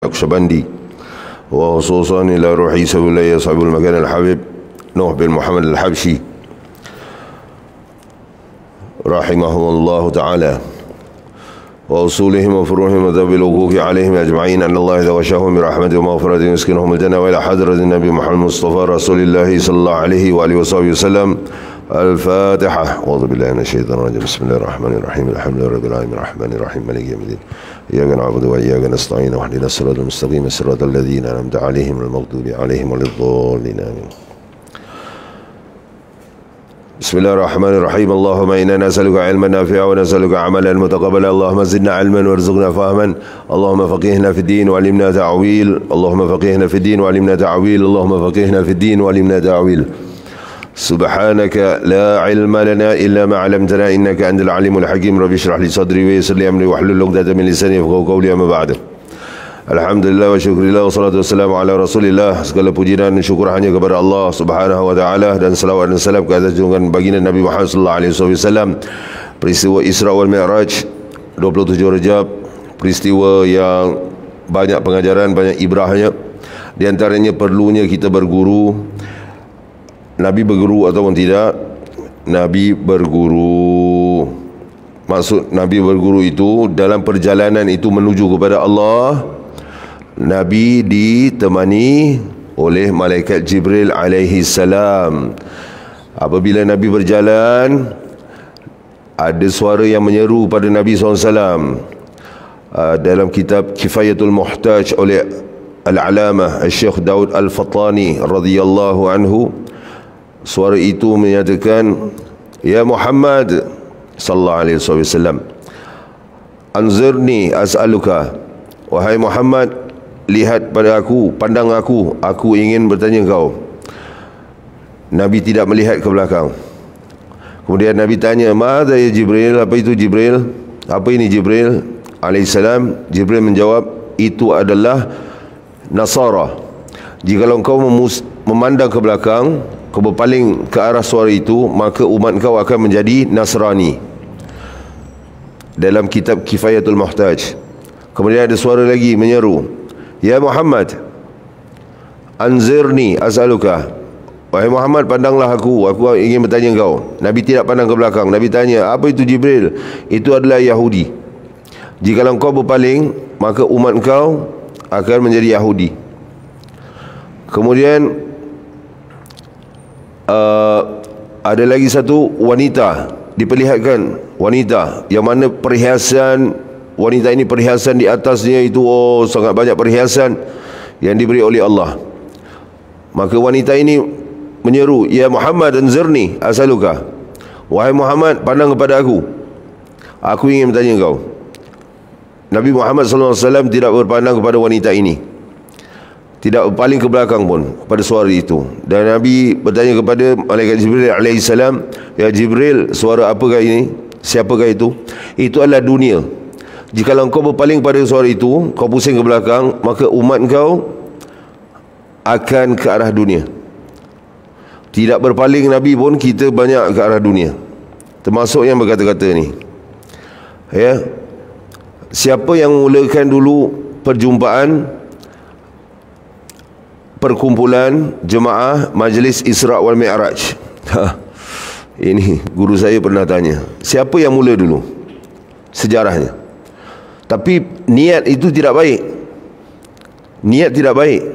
النقشبندي، وخصوصا إلى روح عيسى ولاية صاحب المكان الحبيب نوح بن محمد الحبشي رحمهم الله تعالى، وأصولهم وفروعهم وذوي الوقوف عليهم أجمعين، أن الله إذا غشاهم برحمته ومغفرته يسكنهم الجنة، وإلى حضرة النبي محمد المصطفى رسول الله صلى الله عليه وآله وصحبه وسلم. الفاتحة. أعوذ بالله من الشيطان الرجيم. بسم الله الرحمن الرحيم. الحمد لله رب العالمين الرحمن الرحيم مالك يوم الدين، إياك نعبد وإياك نستعين، واهدنا الصراط المستقيم صراط الذين أنعمت عليهم المغضوب عليهم ولا الضالين آمين. بسم الله الرحمن الرحيم. اللهم إنا نسألك علما نافعا ونسألك عملا متقبلا، اللهم زدنا علما وارزقنا فهما، اللهم فقهنا في الدين وعلمنا تعويل، اللهم فقهنا في الدين وعلمنا تعويل، اللهم فقهنا في الدين وعلمنا تعويل. سبحانك لا علم لنا إلا ما علمتنا إنك أنت العليم الحكيم. رب اشرح لي صدري ويسر لي أمري واحلل عقدة من لساني يفقهوا قولي. أما بعد. Alhamdulillah wa syukurillah wa salatu wassalamu ala rasulillah. Segala puji dan syukur hanya kepada Allah subhanahu wa ta'ala, dan salawat dan salam ke atas junjungan baginda Nabi Muhammad sallallahu alaihi wasallam. Peristiwa Isra wal Mi'raj 27 Rejab, peristiwa yang banyak pengajaran, banyak ibrahnya. Di antaranya perlunya kita berguru. Nabi berguru ataupun tidak? Nabi berguru. Maksud Nabi berguru itu dalam perjalanan itu menuju kepada Allah, Nabi ditemani oleh malaikat Jibril alaihi salam. Apabila Nabi berjalan, ada suara yang menyeru pada Nabi SAW. Dalam kitab Kifayatul Muhtaj oleh Al-Alamah Syekh Daud Al-Fattani radhiyallahu anhu, suara itu menyatakan, Ya Muhammad sallallahu alaihi wasallam, anzirni as'aluka, wahai Muhammad, lihat pada aku, pandang aku ingin bertanya kau. Nabi tidak melihat ke belakang. Kemudian Nabi tanya, Mada ya Jibril, apa itu Jibril? Apa ini Jibril alaihissalam? Jibril menjawab, itu adalah Nasara. Jikalau kau memandang ke belakang, kau berpaling ke arah suara itu, maka umat kau akan menjadi Nasrani. Dalam kitab Kifayatul Muhtaj. Kemudian ada suara lagi menyeru, Ya Muhammad, anzirni as'aluka, wahai Muhammad, pandanglah aku ingin bertanya kau. Nabi tidak pandang ke belakang. Nabi tanya, apa itu Jibril? Itu adalah Yahudi. Jikalau kau berpaling, maka umat kau akan menjadi Yahudi. Kemudian ada lagi satu wanita diperlihatkan, wanita yang mana perhiasan wanita ini, perhiasan di atasnya itu sangat banyak perhiasan yang diberi oleh Allah. Maka wanita ini menyeru, Ya Muhammad anzirni as'aluka, wahai Muhammad, pandang kepada aku ingin bertanya kau. Nabi Muhammad SAW tidak berpandang kepada wanita ini, tidak berpaling ke belakang pun pada suara itu. Dan Nabi bertanya kepada malaikat Jibril alaihissalam, Ya Jibril, suara apakah ini? Siapakah itu? Itu adalah dunia. Jikalau kau berpaling pada suara itu, kau pusing ke belakang, maka umat kau akan ke arah dunia. Tidak berpaling Nabi pun, kita banyak ke arah dunia. Termasuk yang berkata-kata ni, ya, siapa yang memulakan dulu perjumpaan, perkumpulan jemaah majlis Isra wal Mi'raj? Ini guru saya pernah tanya, siapa yang mula dulu sejarahnya? Tapi niat itu tidak baik. Niat tidak baik.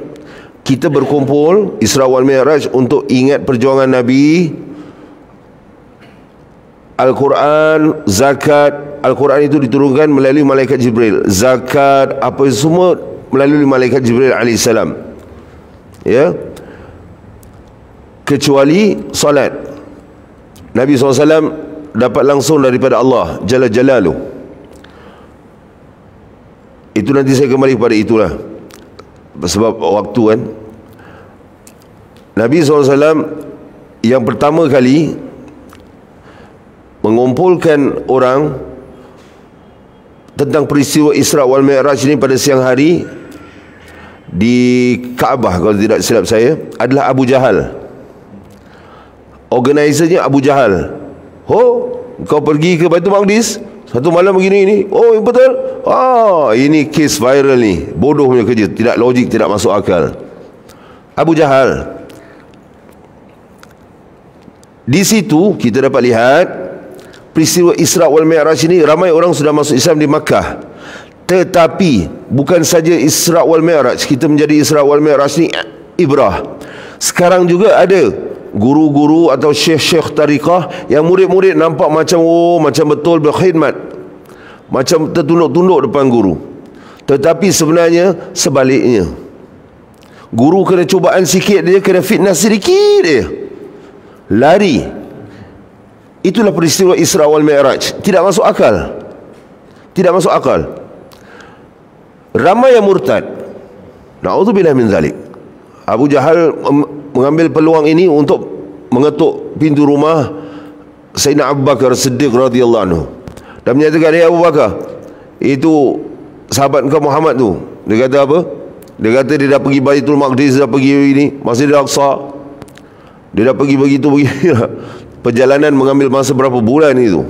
Kita berkumpul Isra wal Mi'raj untuk ingat perjuangan Nabi, Al-Quran, zakat. Al-Quran itu diturunkan melalui malaikat Jibril. Zakat, apa semua melalui malaikat Jibril alaihissalam. Ya, kecuali salat. Nabi SAW dapat langsung daripada Allah Jalla Jalaluh. Itu nanti saya kembali kepada itulah, sebab waktu kan. Nabi SAW yang pertama kali mengumpulkan orang tentang peristiwa Isra wal Mi'raj ini pada siang hari di Kaabah, kalau tidak silap saya, adalah Abu Jahal. Organizernya Abu Jahal. Kau pergi ke Baitul Maqdis? Satu malam begini ni. Oh, betul. Ini kes viral ni. Bodoh punya kerja, tidak logik, tidak masuk akal. Abu Jahal. Di situ kita dapat lihat peristiwa Isra wal Mi'raj ini. Ramai orang sudah masuk Islam di Makkah. Tetapi bukan saja Isra wal Mi'raj, kita menjadi Isra wal Mi'raj ni ibrah. Sekarang juga ada guru-guru atau syekh-syekh tariqah yang murid-murid nampak macam macam betul berkhidmat, macam tertunduk-tunduk depan guru. Tetapi sebenarnya sebaliknya. Guru kena cubaan sikit dia, kena fitnah sedikit dia, lari. Itulah peristiwa Isra wal Mi'raj. Tidak masuk akal. Tidak masuk akal. Ramai yang murtad. Na'udzubillah min zalik. Abu Jahal mengambil peluang ini untuk mengetuk pintu rumah Sayyidina Abu Bakar Siddiq radhiyallahu anhu dan menyatakan, "Ya Abu Bakar, itu sahabat engkau Muhammad tu." Dia kata apa? Dia kata dia dah pergi Baitul Maqdis, dah pergi ini Masjidil Aqsa. Dia dah pergi begitu. Perjalanan mengambil masa berapa bulan itu.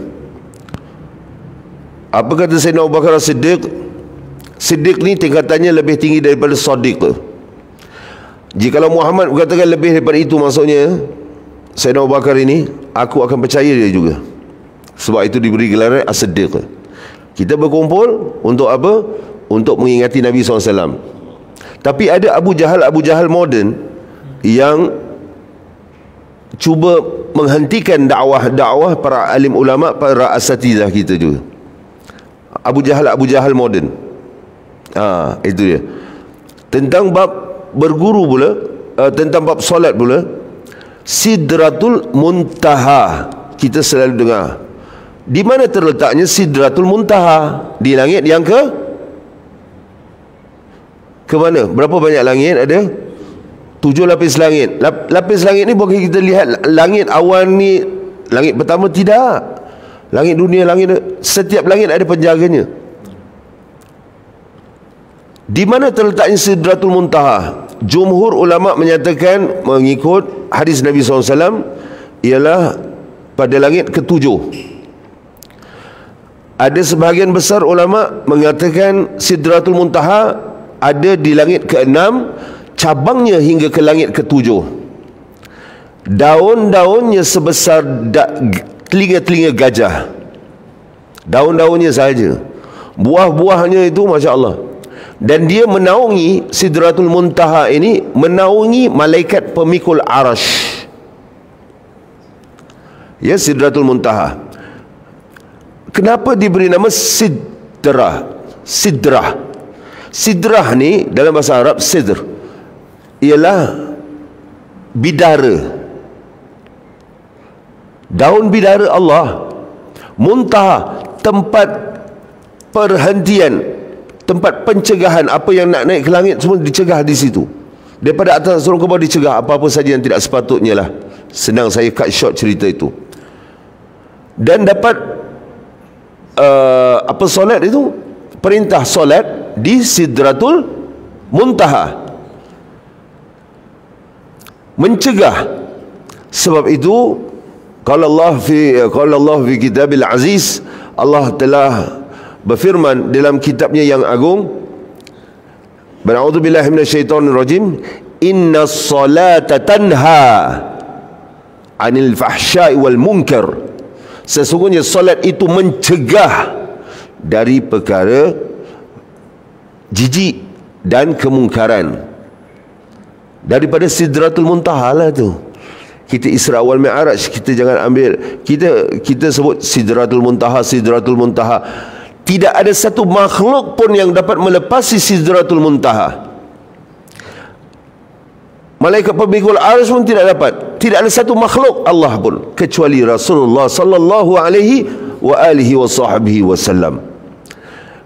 Apa kata Sayyidina Abu Bakar Siddiq? Siddiq ni tingkatannya lebih tinggi daripada Sadiq. Jikalau Muhammad katakan lebih daripada itu, maksudnya Sayyidina Abu Bakar ini, aku akan percaya dia juga. Sebab itu diberi gelaran As-Siddiq. Kita berkumpul untuk apa? Untuk mengingati Nabi SAW. Tapi ada Abu Jahal moden yang cuba menghentikan dakwah para alim ulama, para asatidzah kita juga. Abu Jahal moden. Itu dia. Tentang bab berguru pula, tentang bab solat pula, Sidratul Muntaha kita selalu dengar. Di mana terletaknya Sidratul Muntaha? Di langit yang ke mana? Berapa banyak langit ada? 7 lapis langit. Lapis langit ni bukan kita lihat langit awan ni langit pertama, tidak. Langit dunia, setiap langit ada penjaganya. Di mana terletaknya Sidratul Muntaha? Jumhur ulama menyatakan mengikut hadis Nabi SAW ialah pada langit ke-7. Ada sebahagian besar ulama mengatakan Sidratul Muntaha ada di langit ke-6, cabangnya hingga ke langit ke-7. Daun-daunnya sebesar telinga-telinga gajah. Daun-daunnya sahaja. Buah-buahnya itu Masya Allah. Dan dia menaungi Sidratul Muntaha ini, menaungi malaikat pemikul arash. Ya, Sidratul Muntaha. Kenapa diberi nama Sidrah? Sidrah ni dalam bahasa Arab, sidr, ialah bidara, daun bidara Allah. Muntaha, tempat perhentian, tempat pencegahan. Apa yang nak naik ke langit semua dicegah di situ. Daripada atas turun ke bawah dicegah. Apa-apa saja yang tidak sepatutnya lah. Senang saya cut short cerita itu. Dan dapat solat itu, perintah solat di Sidratul Muntaha, mencegah. Sebab itu qala Allah fi kitabil aziz, Allah telah berfirman dalam kitabnya yang agung, A'udzubillahi minasyaitonir rajim, innas salata tanha 'anil fahsya'i wal munkar. Sesungguhnya solat itu mencegah dari perkara jijik dan kemungkaran. Daripada Sidratul Muntaha lah tu. Kita Isra wal Mi'raj, kita jangan ambil, kita sebut Sidratul Muntaha. Tidak ada satu makhluk pun yang dapat melepasi Sidratul Muntaha. Malaikat pemikul arsy pun tidak dapat. Tidak ada satu makhluk Allah pun kecuali Rasulullah sallallahu alaihi wa alihi wa sahbihi wasallam.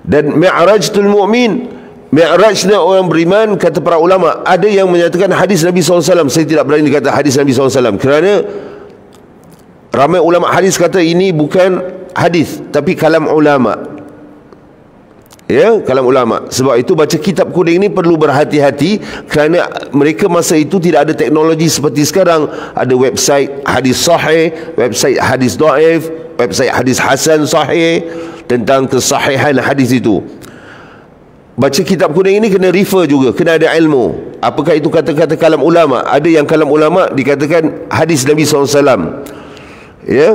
Dan Mi'rajul Mu'min, Mi'rajnya orang beriman, kata para ulama, ada yang menyatakan hadis Nabi SAW. Saya tidak berani kata hadis Nabi SAW kerana ramai ulama hadis kata ini bukan hadis tapi kalam ulama. Ya, kalam ulama. Sebab itu baca kitab kuning ni perlu berhati-hati, kerana mereka masa itu tidak ada teknologi seperti sekarang. Ada website hadis sahih, website hadis dhaif, website hadis hasan sahih, tentang kesahihan hadis itu. Baca kitab kuning ini kena refer juga, kena ada ilmu. Apakah itu kata-kata kalam ulama? Ada yang kalam ulama dikatakan hadis Nabi SAW. Ya.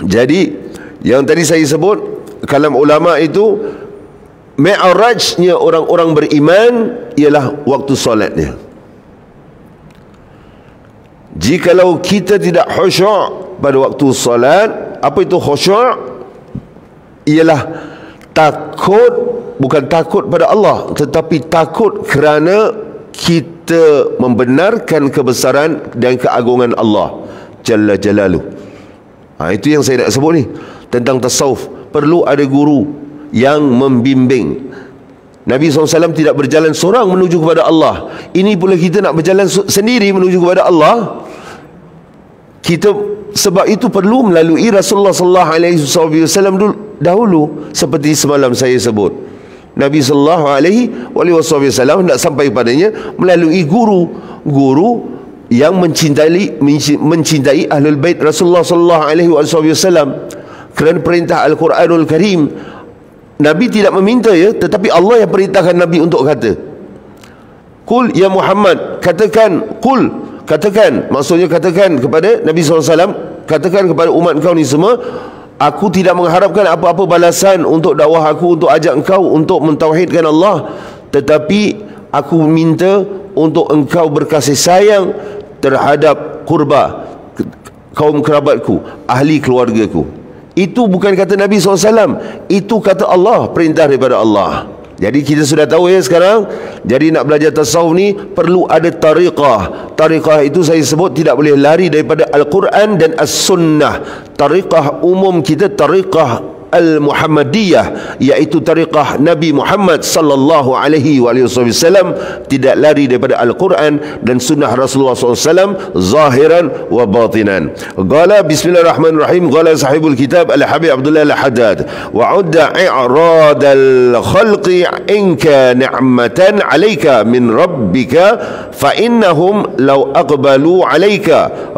Jadi yang tadi saya sebut, kalam ulama itu mi'rajnya orang-orang beriman ialah waktu solatnya. Jikalau kita tidak khusyuk pada waktu solat, apa itu khusyuk? Ialah takut, bukan takut pada Allah, tetapi takut kerana kita membenarkan kebesaran dan keagungan Allah Jalla Jalaluh. Itu yang saya nak sebut ni tentang tasawuf. Perlu ada guru yang membimbing. Nabi SAW tidak berjalan seorang menuju kepada Allah. Ini pula kita nak berjalan sendiri menuju kepada Allah. Kita sebab itu perlu melalui Rasulullah SAW dahulu, seperti semalam saya sebut. Nabi SAW nak sampai padanya melalui guru yang mencintai Ahlul Bait Rasulullah SAW. Kerana perintah Al-Quranul Karim, Nabi tidak meminta, ya, tetapi Allah yang perintahkan Nabi untuk kata, Qul ya Muhammad, katakan, Qul, katakan, maksudnya katakan kepada Nabi SAW, katakan kepada umat kau ni semua, aku tidak mengharapkan apa-apa balasan untuk dakwah aku, untuk ajak engkau untuk mentauhidkan Allah, tetapi aku minta untuk engkau berkasih sayang terhadap kurba, kaum kerabatku, ahli keluargaku. Itu bukan kata Nabi SAW, itu kata Allah, perintah daripada Allah. Jadi kita sudah tahu ya sekarang. Jadi nak belajar tasawuf ni perlu ada tariqah. Tariqah itu saya sebut tidak boleh lari daripada Al-Quran dan As-Sunnah. Tariqah umum kita tariqah Al-Muhammadiyah, iaitu tariqah Nabi Muhammad sallallahu alaihi wasallam, tidak lari daripada Al-Quran dan sunnah Rasulullah SAW zahiran wa batinan. Qala bismillahirrahmanirrahim, qala sahibul kitab Al-Habib Abdullah Al-Haddad, wa udda i'rad al-khalqi inka ni'matan alayka min rabbika fa innahum law aqbalu alayka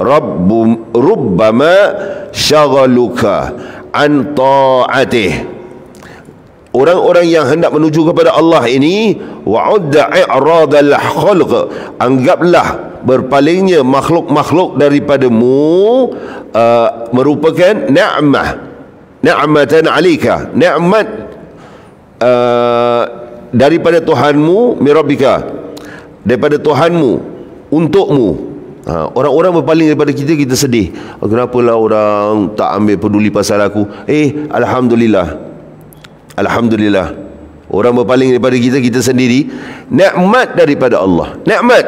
rubbama syaghaluka an ta'atih. Orang-orang yang hendak menuju kepada Allah ini, wa'udda i'radal khalq, anggaplah berpalingnya makhluk-makhluk daripadamu merupakan ni'matan alika, nikmat daripada Tuhanmu, mirabbika, daripada Tuhanmu untukmu. Orang-orang berpaling daripada kita, kita sedih. Kenapalah orang tak ambil peduli pasal aku? Alhamdulillah, Alhamdulillah. Orang berpaling daripada kita, kita sendiri. Nikmat daripada Allah, nikmat.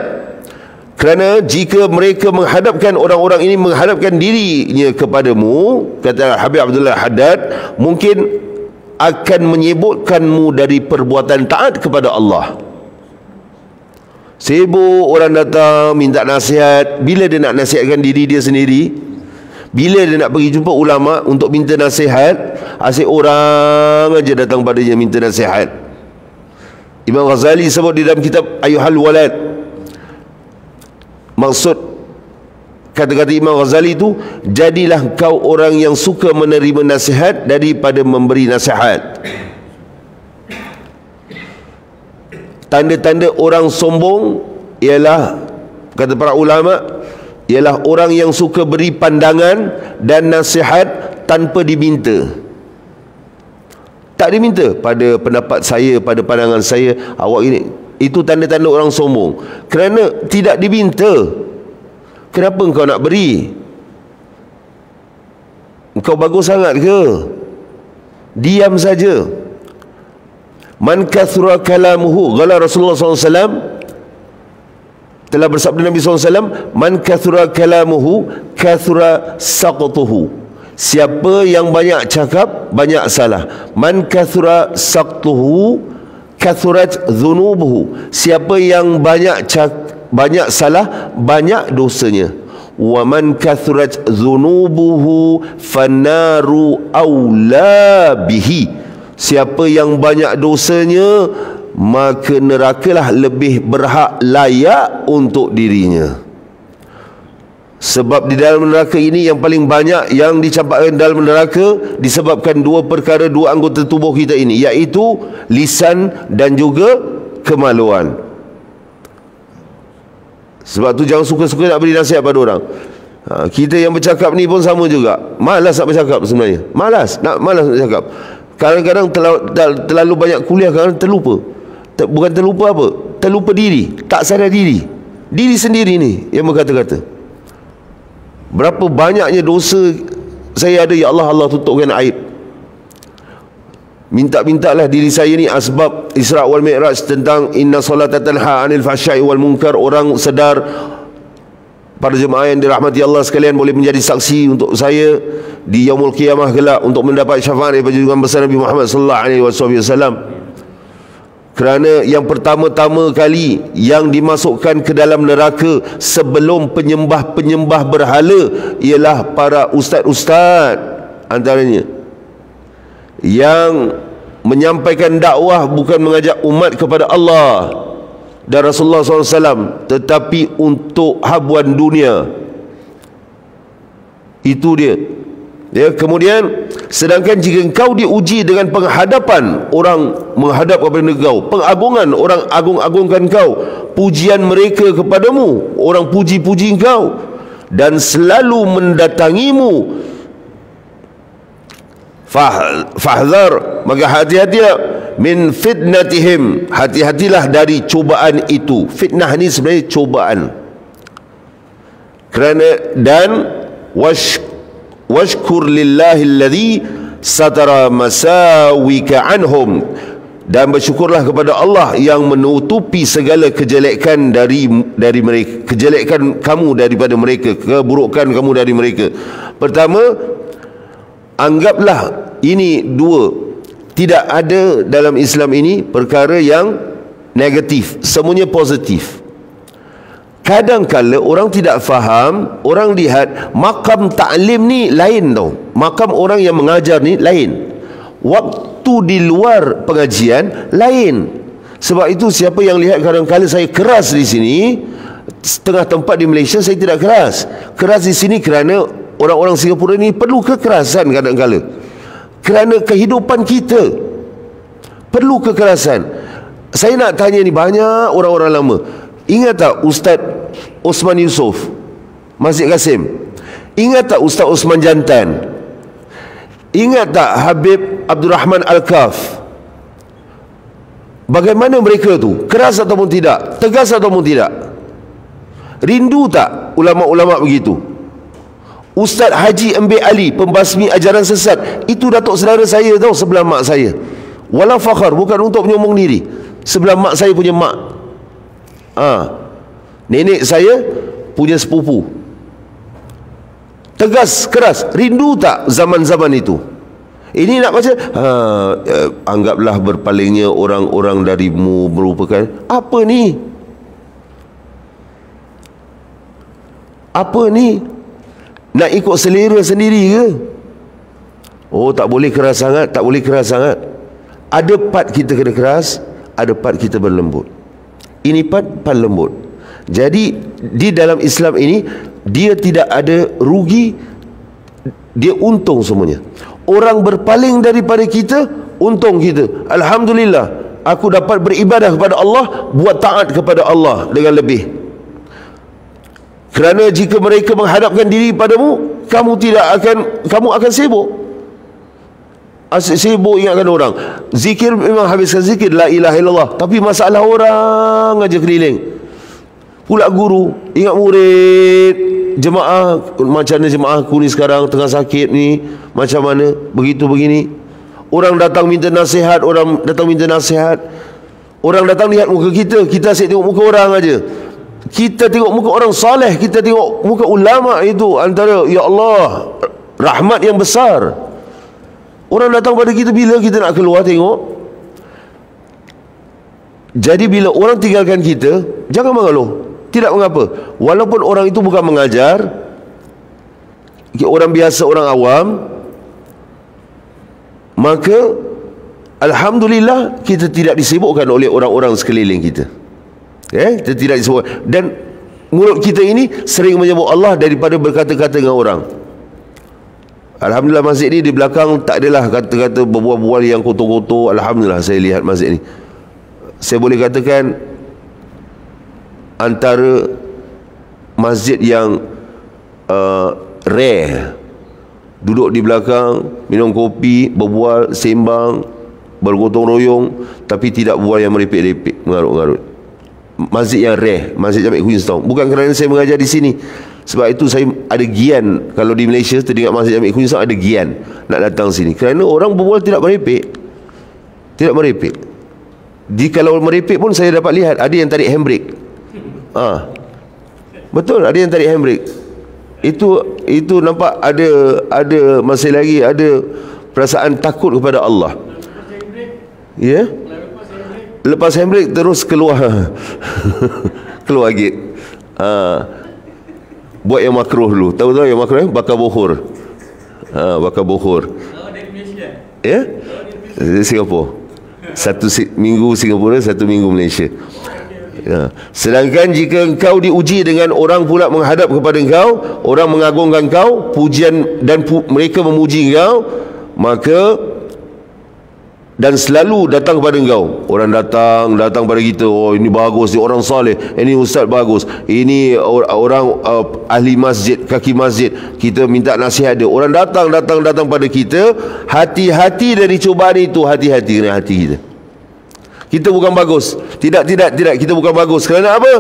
Kerana jika mereka menghadapkan, orang-orang ini menghadapkan dirinya kepadamu, kata Habib Abdullah Haddad, mungkin akan menyebutkanmu dari perbuatan taat kepada Allah. Sibuk orang datang minta nasihat. Bila dia nak nasihatkan diri dia sendiri? Bila dia nak pergi jumpa ulama untuk minta nasihat, asyik orang aja datang padanya minta nasihat. Imam Ghazali sebut di dalam kitab Ayyuhal Walad, maksud kata-kata Imam Ghazali itu, jadilah kau orang yang suka menerima nasihat daripada memberi nasihat. Tanda-tanda orang sombong ialah, kata para ulama, ialah orang yang suka beri pandangan dan nasihat tanpa diminta. Tak diminta, pada pendapat saya, pada pandangan saya, awak ini. Itu tanda-tanda orang sombong. Kerana tidak diminta, kenapa engkau nak beri? Engkau bagus sangat ke? Diam saja. Man kathura kalamuhu, qala Rasulullah SAW, telah bersabda Nabi SAW, man kathura kalamuhu kathura saqtuhu. Siapa yang banyak cakap, banyak salah. Man kathura saqtuhu kathurat dhunubuhu. Siapa yang banyak salah, banyak dosanya. Wa man kathurat dhunubuhu fannaru awla bihi. siapa yang banyak dosanya, maka nerakalah lebih berhak layak untuk dirinya. Sebab di dalam neraka ini yang paling banyak yang dicampakkan dalam neraka disebabkan dua perkara, dua anggota tubuh kita ini, iaitu lisan dan juga kemaluan. Sebab tu jangan suka-suka nak beri nasihat pada orang. Kita yang bercakap ni pun sama juga. Malas nak bercakap sebenarnya. Malas nak bercakap. Kadang-kadang terlalu banyak kuliah, kadang terlupa. Bukan terlupa apa? Terlupa diri. Tak sadar diri. Diri sendiri ni yang berkata-kata. Berapa banyaknya dosa saya ada, ya Allah, Allah tutupkan aib. Minta-mintalah diri saya ni asbab Isra wal Mi'raj tentang inna solata tanha anil fahsya'i wal munkar. Orang sedar, para jemaah yang dirahmati Allah sekalian, boleh menjadi saksi untuk saya di yaumul qiyamah kelak untuk mendapat syafaat daripada junjungan besar Nabi Muhammad sallallahu alaihi wasallam. Kerana yang pertama-tama kali yang dimasukkan ke dalam neraka sebelum penyembah-penyembah berhala ialah para ustaz-ustaz antaranya, yang menyampaikan dakwah bukan mengajak umat kepada Allah dan Rasulullah SAW, tetapi untuk habuan dunia. Itu dia. Ya, kemudian sedangkan jika engkau diuji dengan penghadapan, orang menghadap kepada engkau, pengagungan, orang agung-agungkan engkau, pujian mereka kepadamu, orang puji-puji engkau dan selalu mendatangimu, fahdhar, maka hati-hatilah min fitnatihim, hati-hatilah dari cubaan itu. Fitnah ni sebenarnya cubaan. Kerana dan washkur lillahi alladhi satara masawika anhum, dan bersyukurlah kepada Allah yang menutupi segala kejelekan dari mereka, kejelekan kamu daripada mereka, keburukan kamu dari mereka. Pertama, anggaplah ini dua, tidak ada dalam Islam ini perkara yang negatif, semuanya positif. Kadang-kala orang tidak faham, orang lihat makam ta'lim ni lain tau, makam orang yang mengajar ni lain, waktu di luar pengajian lain. Sebab itu siapa yang lihat kadang-kala saya keras di sini, setengah tempat di Malaysia saya tidak keras. Keras di sini kerana orang-orang Singapura ni perlu kekerasan kadang-kala, kerana kehidupan kita perlu kekerasan. Saya nak tanya ni, banyak orang-orang lama, ingat tak Ustaz Osman Yusof Masjid Kasim? Ingat tak Ustaz Osman Jantan? Ingat tak Habib Abdul Rahman Al-Kaf? Bagaimana mereka tu? Keras ataupun tidak? Tegas ataupun tidak? Rindu tak ulama-ulama begitu? Ustaz Haji Ambil Ali, pembasmi ajaran sesat, itu datuk saudara saya tahu, sebelah mak saya. Walau fakhar, bukan untuk menyombong diri, sebelah mak saya punya mak. Nenek saya punya sepupu. Tegas, keras. Rindu tak zaman-zaman itu? Ini nak baca, anggaplah berpalingnya orang-orang darimu merupakan apa ni? Apa ni? Nak ikut selera sendiri ke? Oh, tak boleh keras sangat, tak boleh keras sangat. Ada part kita kena keras, ada part kita berlembut. Ini part lembut. Jadi di dalam Islam ini, dia tidak ada rugi, dia untung semuanya. Orang berpaling daripada kita, untung kita. Alhamdulillah, aku dapat beribadah kepada Allah, buat taat kepada Allah dengan lebih. Kerana jika mereka menghadapkan diri padamu, kamu akan sibuk. Sibuk ingatkan orang. Zikir memang habiskan zikir, la ilaha illallah, tapi masalah orang aja keliling. Pula guru ingat murid, jemaah, macam mana jemaah aku ni sekarang tengah sakit ni, macam mana, begitu begini. Orang datang minta nasihat, orang datang lihat muka kita, kita asyik tengok muka orang aja. Kita tengok muka orang soleh, kita tengok muka ulama, itu antara, ya Allah, rahmat yang besar. Orang datang pada kita bila kita nak keluar tengok. Jadi bila orang tinggalkan kita, jangan mengeluh, tidak mengapa. Walaupun orang itu bukan mengajar, orang biasa, orang awam, maka alhamdulillah kita tidak disibukkan oleh orang-orang sekeliling kita. Kita tidak disibuk. Dan mulut kita ini sering menyebut Allah daripada berkata-kata dengan orang. Alhamdulillah masjid ni di belakang tak adalah kata-kata berbual-bual yang kotor-kotor. Alhamdulillah saya lihat masjid ni. Saya boleh katakan antara masjid yang rare. Duduk di belakang, minum kopi, berbual, sembang, bergotong royong, tapi tidak bual yang merepek-repek, mengarut-ngarut. Masjid yang rare, Masjid Jamek Queenstown. Bukan kerana saya mengajar di sini. Sebab itu saya ada gian. Kalau di Malaysia teringat Masjid Jamek Queenstown, ada gian nak datang sini. Kerana orang berbual tidak merepek. Tidak merepek. Kalau merepek pun saya dapat lihat ada yang tarik handbrake. Betul, ada yang tarik handbrake. Itu nampak ada masih lagi ada perasaan takut kepada Allah. Ya? Lepas handbrake terus keluar keluar gate. Buat yang makruh dulu. Tahu yang makruh? Bakar bohor. Bakar bohor. Dari Malaysia. Ya? Dari Singapura. Satu minggu Singapura, satu minggu Malaysia. Sedangkan jika engkau diuji dengan orang pula menghadap kepada engkau, orang mengagungkan engkau, pujian dan mereka memuji engkau, maka dan selalu datang kepada engkau. Orang datang pada kita, oh ini bagus, ini orang saleh, ini ustaz bagus, ini orang ahli masjid, kaki masjid, kita minta nasihat dia. Orang datang pada kita. Hati-hati dari cubaan itu, hati-hati dengan hati kita. Kita bukan bagus. Tidak, kita bukan bagus. Kerana apa?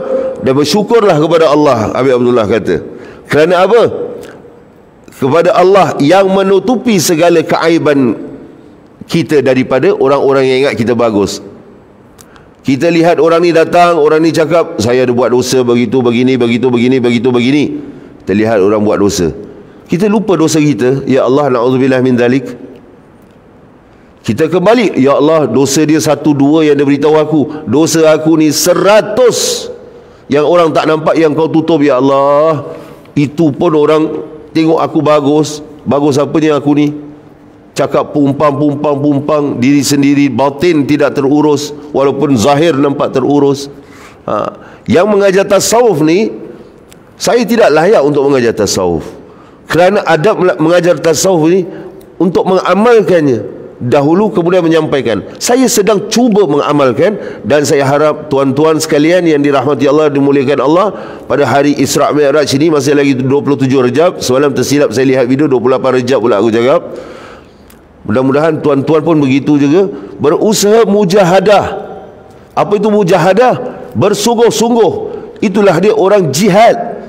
Dan bersyukurlah kepada Allah. Habib Abdullah kata. Kerana apa? Kepada Allah yang menutupi segala keaiban kita daripada orang-orang yang ingat kita bagus. Kita lihat orang ni datang, orang ni cakap, saya ada buat dosa begitu, begini. Kita lihat orang buat dosa. Kita lupa dosa kita. Ya Allah, na'udzubillah min dzalik. Kita kembali, ya Allah, dosa dia 1, 2 yang dia beritahu aku. Dosa aku ni 100 yang orang tak nampak, yang kau tutup, ya Allah. Itu pun orang tengok aku bagus. Bagus apanya aku ni? Cakap pumpang, diri sendiri, batin tidak terurus, walaupun zahir nampak terurus. Yang mengajar tasawuf ni, saya tidak layak untuk mengajar tasawuf. Kerana adab mengajar tasawuf ni untuk mengamalkannya dahulu, kemudian menyampaikan. Saya sedang cuba mengamalkan, dan saya harap tuan-tuan sekalian yang dirahmati Allah, dimuliakan Allah, pada hari Isra' Mi'raj ini masih lagi 27 Rejab. Semalam tersilap saya lihat video 28 Rejab pula aku cakap. Mudah-mudahan tuan-tuan pun begitu juga, berusaha mujahadah. Apa itu mujahadah? Bersungguh-sungguh. Itulah dia orang jihad.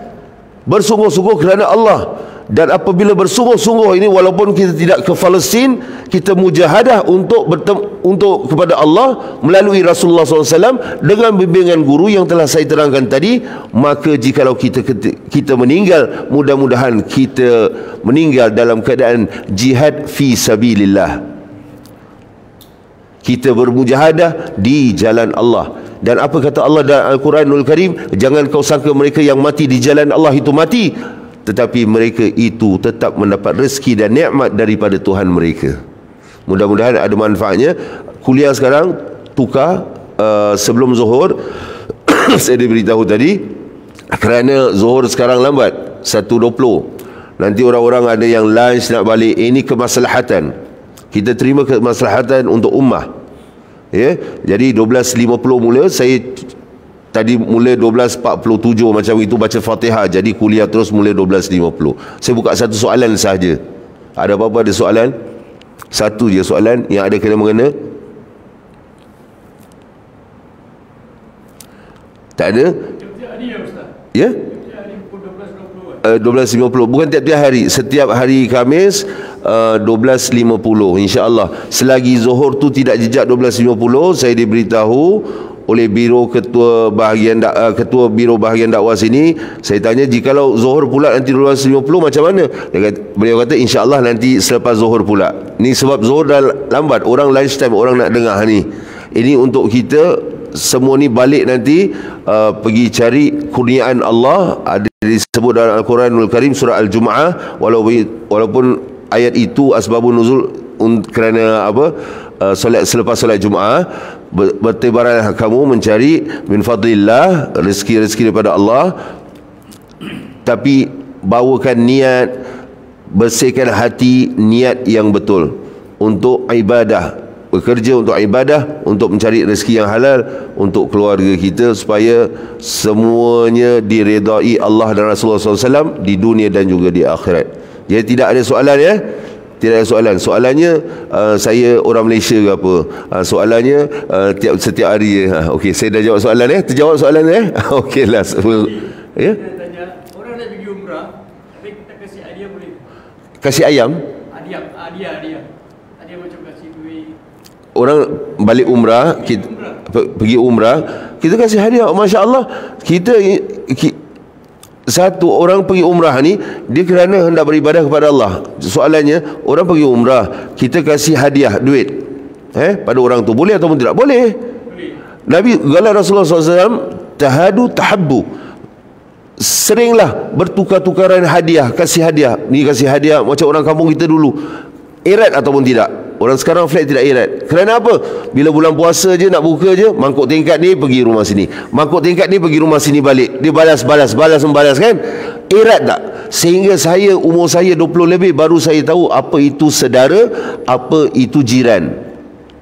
Bersungguh-sungguh kerana Allah. Dan apabila bersungguh-sungguh ini, walaupun kita tidak ke Palestin, kita mujahadah untuk kepada Allah melalui Rasulullah SAW dengan bimbingan guru yang telah saya terangkan tadi. Maka jikalau kita meninggal, mudah-mudahan kita meninggal dalam keadaan jihad fi sabilillah. Kita bermujahadah di jalan Allah. Dan apa kata Allah dalam Al-Quranul Karim? Jangan kau sangka mereka yang mati di jalan Allah itu mati, tetapi mereka itu tetap mendapat rezeki dan nikmat daripada Tuhan mereka. Mudah-mudahan ada manfaatnya. Kuliah sekarang tukar sebelum Zuhur. Saya diberitahu tadi, kerana Zuhur sekarang lambat 1.20. Nanti orang-orang ada yang lunch nak balik. Ini kemaslahatan. Kita terima kemaslahatan untuk ummah. Ya, jadi 12.50 mula. Saya tadi mula 12.47 macam itu baca Fatihah. Jadi kuliah terus mula 12.50. Saya buka satu soalan sahaja. Ada apa-apa ada soalan? Satu je soalan yang ada kena-mengena. Tak ada? Tiap-tiap hari ya Ustaz? Ya? Tiap-tiap hari pukul 12.50. Bukan tiap-tiap hari. Setiap hari Khamis 12.50 insya-Allah. Selagi Zuhur tu tidak jejak 12.50, saya diberitahu oleh biro ketua biro bahagian dakwah sini. Saya tanya, jikalau Zuhur pula nanti 12.50 macam mana? Beliau kata insya-Allah nanti selepas Zuhur pula. Ni sebab Zuhur dah lambat, orang lunch time, orang nak dengar ni. Ini untuk kita semua ni balik nanti pergi cari kurniaan Allah. Ada disebut dalam Al-Quranul Karim surah Al-Jumu'ah, walaupun ayat itu asbabun nuzul kerana apa? selepas solat Jumaat, bertebaranlah kamu mencari min fadlillah, rezeki-rezeki daripada Allah, tapi bawakan niat, bersihkan hati, niat yang betul untuk ibadah, bekerja untuk ibadah, untuk mencari rezeki yang halal untuk keluarga kita, supaya semuanya diredai Allah dan Rasulullah SAW di dunia dan juga di akhirat. Jadi tidak ada soalan, ya? Tidak ada soalan. Soalannya saya orang Malaysia ke apa? Soalannya setiap hari. Okey, saya dah jawab soalan, ya? Terjawab soalan, ya? Okeylah. Ya? Tanya, orang nak pergi umrah, tapi kita kasih hadiah boleh? Kasih ayam? Hadiah macam kasih duit. Orang balik umrah, kita pergi umrah, kita kasih hadiah. Masya Allah, satu orang pergi umrah ni, dia kerana hendak beribadah kepada Allah. Soalannya, orang pergi umrah, kita kasih hadiah duit pada orang tu, boleh ataupun tidak? Boleh. Nabi kala Rasulullah SAW, tahadu tahabbu, seringlah bertukar-tukaran hadiah, kasih hadiah. Ni kasih hadiah macam orang kampung kita dulu. Irat ataupun tidak? Orang sekarang flat tidak irat. Kerana apa? Bila bulan puasa je, nak buka je, mangkuk tingkat ni pergi rumah sini, mangkuk tingkat ni pergi rumah sini balik. Dia balas membalas, kan? Irat tak? Sehingga umur saya 20 lebih, baru saya tahu apa itu saudara, apa itu jiran.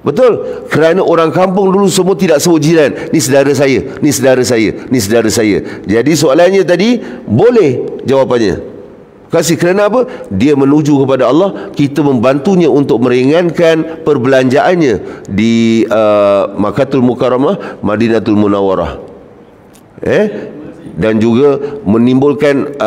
Betul? Kerana orang kampung dulu semua tidak sebut jiran. Ni saudara saya, ni saudara saya, ni saudara saya. Jadi soalannya tadi, boleh jawapannya. Kasih kerana apa? Dia menuju kepada Allah, kita membantunya untuk meringankan perbelanjaannya di Makkatul Mukarramah, Madinatul Munawwarah. Dan juga menimbulkan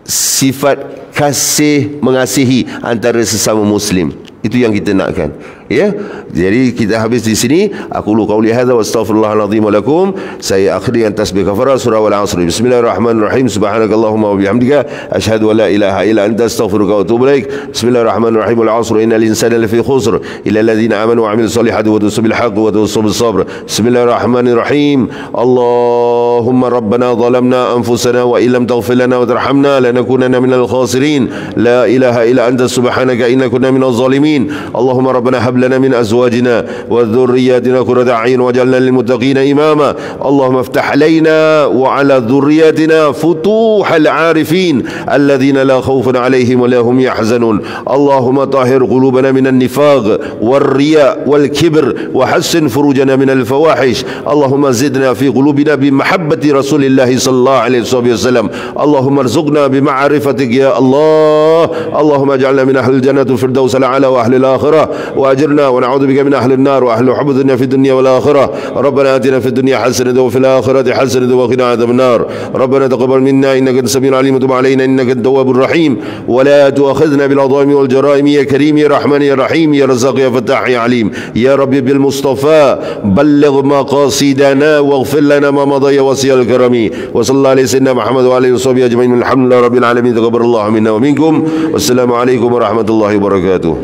sifat kasih mengasihi antara sesama muslim. Itu yang kita nakkan, ya. Jadi kita habis di sini. Aku lu qauli hadza wa astaghfirullahalazim wa lakum. Saya akhiri dengan tasbih kafarah surah wal asr. Bismillahirrahmanirrahim. Subhanakallahumma wa bihamdika asyhadu an la ilaha illa anta astaghfiruka wa atubu ilaik. Bismillahirrahmanirrahim. Wal asr innal insana lafi khusr illa alladhina amanu wa amilus solihati wa tawassaw bil haqqi wa tawassaw bis sabr. Bismillahirrahmanirrahim. Allahumma rabbana zalamna anfusana wa illam taghfir lana wa tarhamna lanakunanna minal khasirin. La ilaha illa anta subhanaka inna kunna minaz zalimin. اللهم ربنا هب لنا من أزواجنا وذرياتنا قرة أعين واجعلنا للمتقين إماما اللهم افتح علينا وعلى ذرياتنا فتوح العارفين الذين لا خوف عليهم ولا هم يحزنون اللهم طهر قلوبنا من النفاق والرياء والكبر وحسن فروجنا من الفواحش اللهم زدنا في قلوبنا بمحبة رسول الله صلى الله عليه وسلم اللهم ارزقنا بمعرفتك يا الله اللهم اجعلنا من أهل الجنة الفردوس الأعلى وأهل الآخرة وأجرنا ونعوذ بك من أهل النار وأهل حب الدنيا في الدنيا والآخرة ربنا آتنا في الدنيا حسنة وفي الآخرة حسنة وقنا عذاب النار ربنا تقبل منا إنك أنت السميع العليم وتب علينا إنك أنت التواب الرحيم ولا تؤاخذنا بالعظام والجرائم يا كريم يا رحمن يا رحيم يا رزاق يا فتاح يا عليم يا ربي بالمصطفى بلغ مقاصدنا واغفر لنا ما مضى يا وصي الكرم وصلى الله عليه سيدنا محمد وعلى آله وصحبه أجمعين الحمد لله رب العالمين تقبل الله منا ومنكم والسلام عليكم ورحمة الله وبركاته.